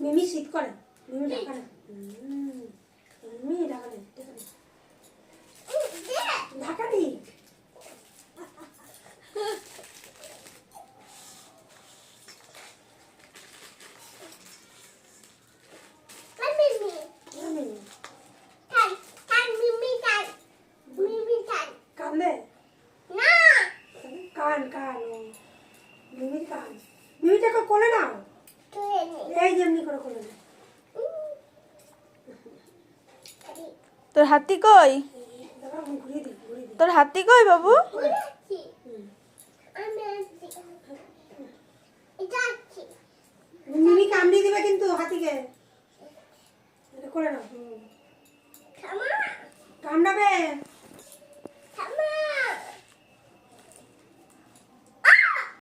মিমি শীত করে, মিমি ঢাকা না, মিমি ঢাকা নেই, ঢাকা নেই। কাঁদলে কান কান মিমির কান, মিমিটাকে কোলে নাও, এই যেমনি করে কোলে নাও। তোর হাতি কই? ঘুরিয়ে দিই, ঘুরিয়ে দিই। তোর হাতি কই বাবু? মিমি কামড়িয়ে দিবে কিন্তু হাতিকে, এটা করে নাও। কামড়াবে।